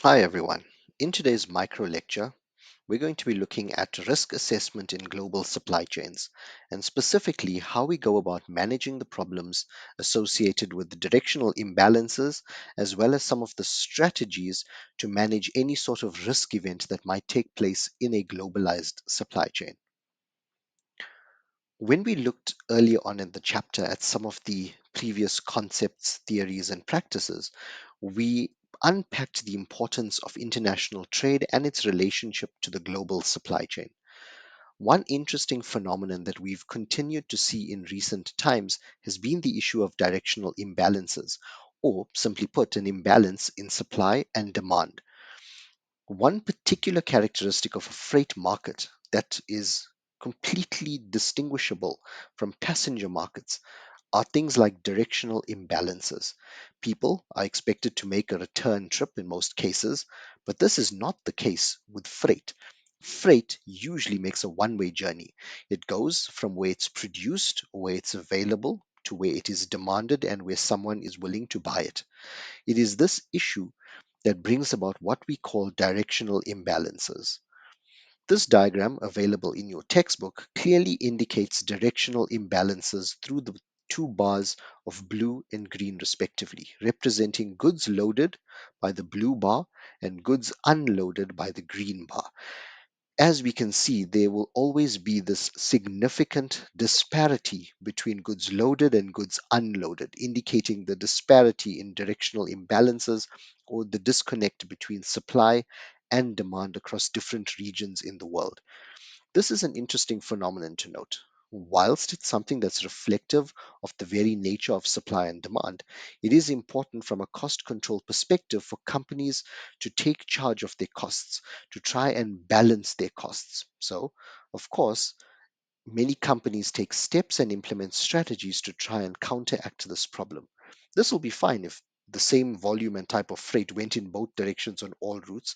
Hi everyone. In today's micro lecture, we're going to be looking at risk assessment in global supply chains, and specifically how we go about managing the problems associated with the directional imbalances, as well as some of the strategies to manage any sort of risk event that might take place in a globalized supply chain. When we looked earlier on in the chapter at some of the previous concepts, theories, and practices, we unpacked the importance of international trade and its relationship to the global supply chain. One interesting phenomenon that we've continued to see in recent times has been the issue of directional imbalances, or simply put, an imbalance in supply and demand. One particular characteristic of a freight market that is completely distinguishable from passenger markets are things like directional imbalances. People are expected to make a return trip in most cases, but this is not the case with freight. Freight usually makes a one way journey. It goes from where it's produced, where it's available, to where it is demanded and where someone is willing to buy it. It is this issue that brings about what we call directional imbalances. This diagram, available in your textbook, clearly indicates directional imbalances through the two bars of blue and green respectively, representing goods loaded by the blue bar and goods unloaded by the green bar. As we can see, there will always be this significant disparity between goods loaded and goods unloaded, indicating the disparity in directional imbalances or the disconnect between supply and demand across different regions in the world. This is an interesting phenomenon to note. Whilst it's something that's reflective of the very nature of supply and demand, it is important from a cost control perspective for companies to take charge of their costs, to try and balance their costs. So, of course, many companies take steps and implement strategies to try and counteract this problem. This will be fine if the same volume and type of freight went in both directions on all routes,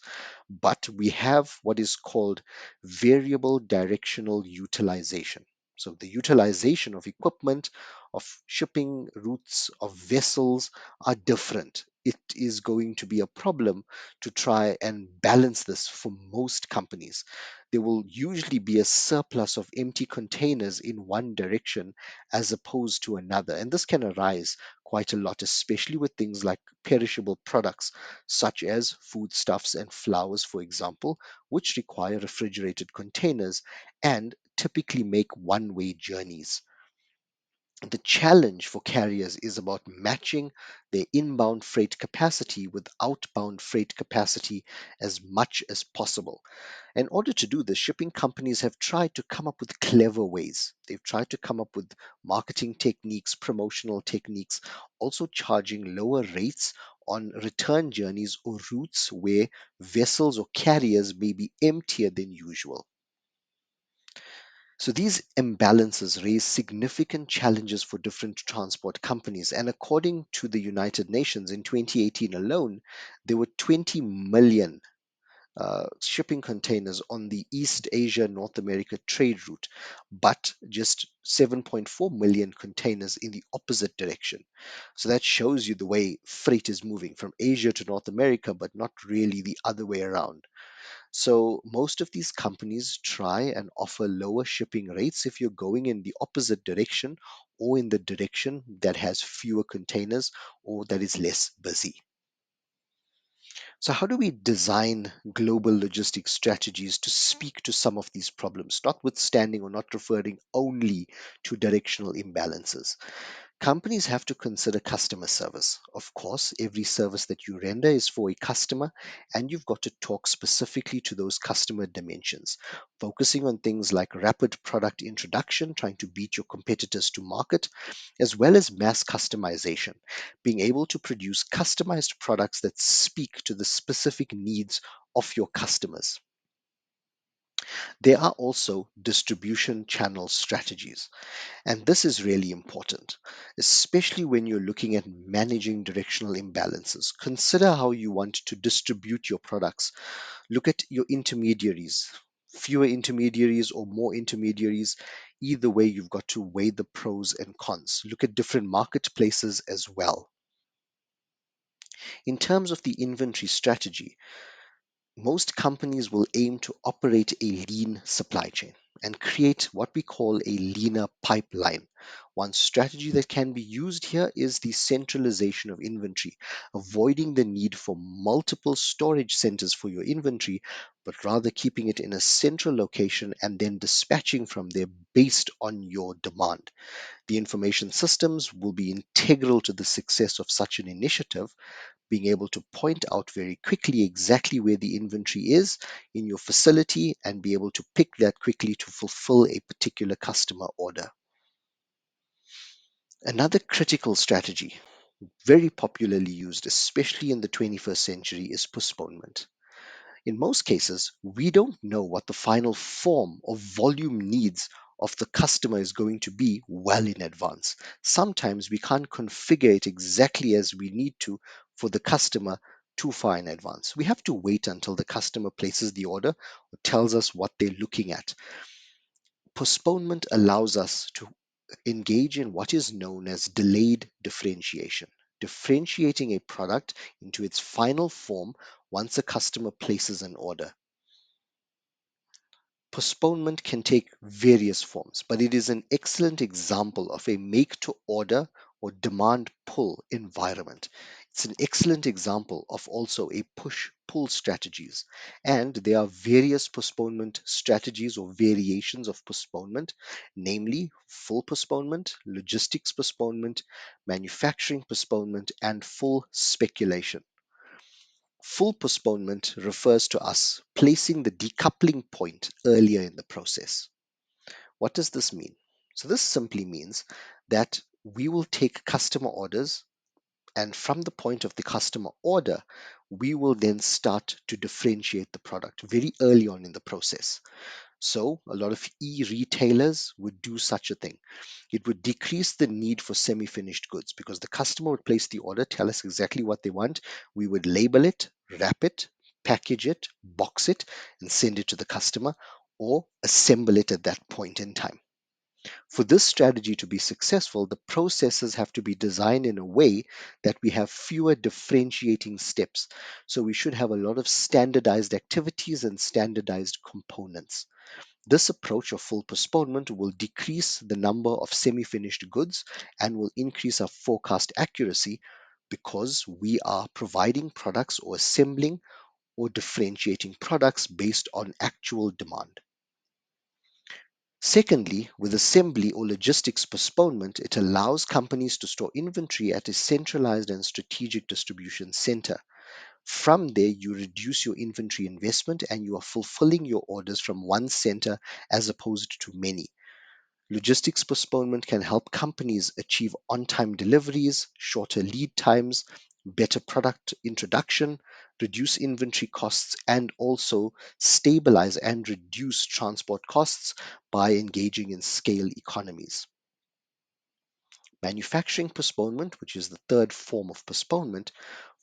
but we have what is called variable directional utilization. So, the utilization of equipment, of shipping routes, of vessels are different. It is going to be a problem to try and balance this for most companies. There will usually be a surplus of empty containers in one direction as opposed to another. And this can arise quite a lot, especially with things like perishable products, such as foodstuffs and flowers, for example, which require refrigerated containers and typically make one way journeys. The challenge for carriers is about matching their inbound freight capacity with outbound freight capacity as much as possible. In order to do this, shipping companies have tried to come up with clever ways. They've tried to come up with marketing techniques, promotional techniques, also charging lower rates on return journeys or routes where vessels or carriers may be emptier than usual. So these imbalances raise significant challenges for different transport companies. And according to the United Nations in 2018 alone, there were 20 million shipping containers on the East Asia North America trade route, but just 7.4 million containers in the opposite direction. So that shows you the way freight is moving from Asia to North America, but not really the other way around. So most of these companies try and offer lower shipping rates if you're going in the opposite direction or in the direction that has fewer containers or that is less busy. So, how do we design global logistics strategies to speak to some of these problems, notwithstanding or not referring only to directional imbalances? Companies have to consider customer service. Of course, every service that you render is for a customer, and you've got to talk specifically to those customer dimensions, focusing on things like rapid product introduction, trying to beat your competitors to market, as well as mass customization, being able to produce customized products that speak to the specific needs of your customers. There are also distribution channel strategies. And this is really important, especially when you're looking at managing directional imbalances. Consider how you want to distribute your products. Look at your intermediaries, fewer intermediaries or more intermediaries. Either way, you've got to weigh the pros and cons. Look at different marketplaces as well. In terms of the inventory strategy, most companies will aim to operate a lean supply chain and create what we call a leaner pipeline. One strategy that can be used here is the centralization of inventory, avoiding the need for multiple storage centers for your inventory, but rather keeping it in a central location and then dispatching from there based on your demand. The information systems will be integral to the success of such an initiative, being able to point out very quickly exactly where the inventory is in your facility and be able to pick that quickly to fulfill a particular customer order. Another critical strategy, very popularly used, especially in the 21st century, is postponement. In most cases, we don't know what the final form or volume needs of the customer is going to be well in advance. Sometimes we can't configure it exactly as we need to for the customer too far in advance. We have to wait until the customer places the order or tells us what they're looking at. Postponement allows us to engage in what is known as delayed differentiation, differentiating a product into its final form once a customer places an order. Postponement can take various forms, but it is an excellent example of a make to order or demand pull environment. It's an excellent example of also a push pull strategies. And there are various postponement strategies or variations of postponement, namely full postponement, logistics postponement, manufacturing postponement, and full speculation. Full postponement refers to us placing the decoupling point earlier in the process. What does this mean? So, this simply means that we will take customer orders, and from the point of the customer order, we will then start to differentiate the product very early on in the process. So, a lot of e retailers would do such a thing. It would decrease the need for semi finished goods because the customer would place the order, tell us exactly what they want. We would label it, wrap it, package it, box it, and send it to the customer or assemble it at that point in time. For this strategy to be successful, the processes have to be designed in a way that we have fewer differentiating steps. So we should have a lot of standardized activities and standardized components. This approach of full postponement will decrease the number of semi finished goods and will increase our forecast accuracy because we are providing products or assembling or differentiating products based on actual demand. Secondly, with assembly or logistics postponement, it allows companies to store inventory at a centralized and strategic distribution center. From there, you reduce your inventory investment and you are fulfilling your orders from one center as opposed to many. Logistics postponement can help companies achieve on time deliveries, shorter lead times, better product introduction, reduce inventory costs, and also stabilize and reduce transport costs by engaging in scale economies. Manufacturing postponement, which is the third form of postponement,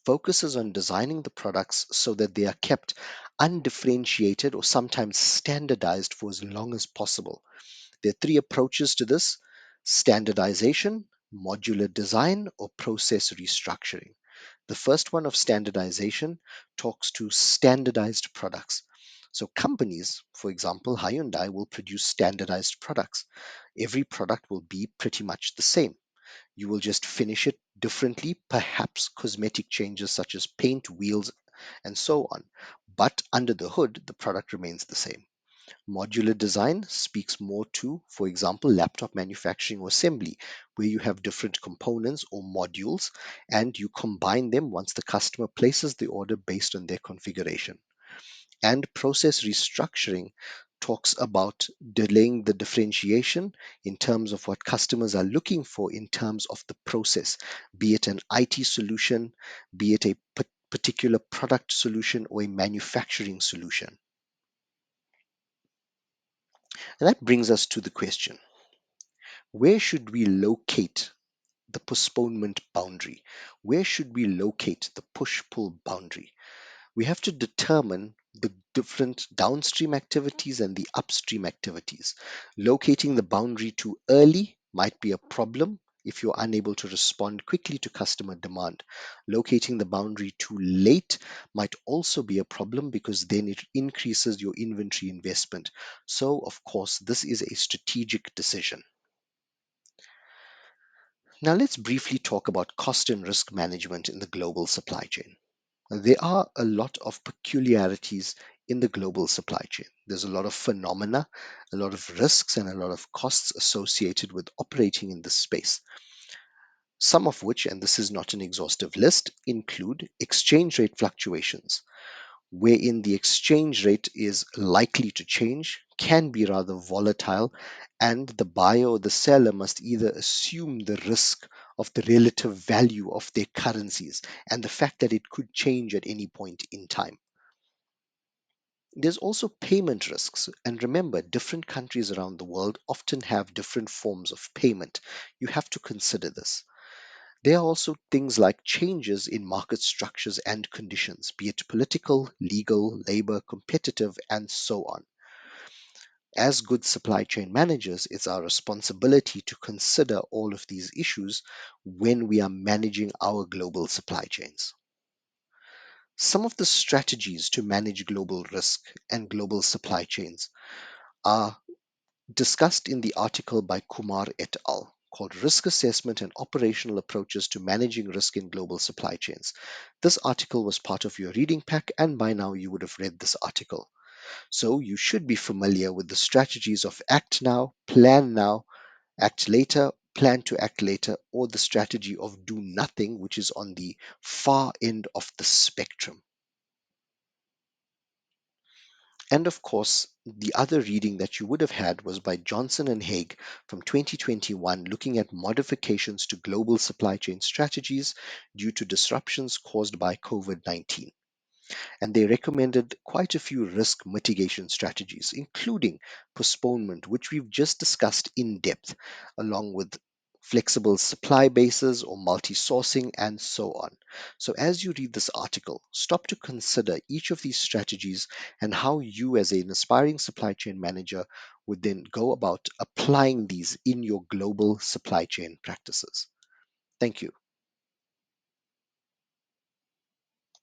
focuses on designing the products so that they are kept undifferentiated or sometimes standardized for as long as possible. There are three approaches to this: standardization, modular design, or process restructuring. The first one of standardization talks to standardized products. So, companies, for example, Hyundai, will produce standardized products. Every product will be pretty much the same. You will just finish it differently, perhaps cosmetic changes such as paint, wheels, and so on. But under the hood, the product remains the same. Modular design speaks more to, for example, laptop manufacturing or assembly, where you have different components or modules and you combine them once the customer places the order based on their configuration. And process restructuring talks about delaying the differentiation in terms of what customers are looking for in terms of the process, be it an IT solution, be it a particular product solution or a manufacturing solution. And that brings us to the question: where should we locate the postponement boundary? Where should we locate the push pull boundary? We have to determine the different downstream activities and the upstream activities. Locating the boundary too early might be a problem, if you're unable to respond quickly to customer demand. Locating the boundary too late might also be a problem because then it increases your inventory investment. So, of course, this is a strategic decision. Now, let's briefly talk about cost and risk management in the global supply chain. There are a lot of peculiarities in the global supply chain. There's a lot of phenomena, a lot of risks, and a lot of costs associated with operating in this space. Some of which, and this is not an exhaustive list, include exchange rate fluctuations, wherein the exchange rate is likely to change, can be rather volatile, and the buyer or the seller must either assume the risk of the relative value of their currencies and the fact that it could change at any point in time. There's also payment risks, and remember, different countries around the world often have different forms of payment. You have to consider this. There are also things like changes in market structures and conditions, be it political, legal, labor, competitive, and so on. As good supply chain managers, it's our responsibility to consider all of these issues when we are managing our global supply chains. Some of the strategies to manage global risk and global supply chains are discussed in the article by Kumar et al. Called Risk Assessment and Operational Approaches to Managing Risk in Global Supply Chains. This article was part of your reading pack, and by now you would have read this article. So you should be familiar with the strategies of act now, act later, plan to act later, or the strategy of do nothing, which is on the far end of the spectrum. And of course, the other reading that you would have had was by Johnson and Haig from 2021, looking at modifications to global supply chain strategies due to disruptions caused by COVID-19. And they recommended quite a few risk mitigation strategies, including postponement, which we've just discussed in depth, along with flexible supply bases or multi sourcing, and so on. So, as you read this article, stop to consider each of these strategies and how you, as an aspiring supply chain manager, would then go about applying these in your global supply chain practices. Thank you.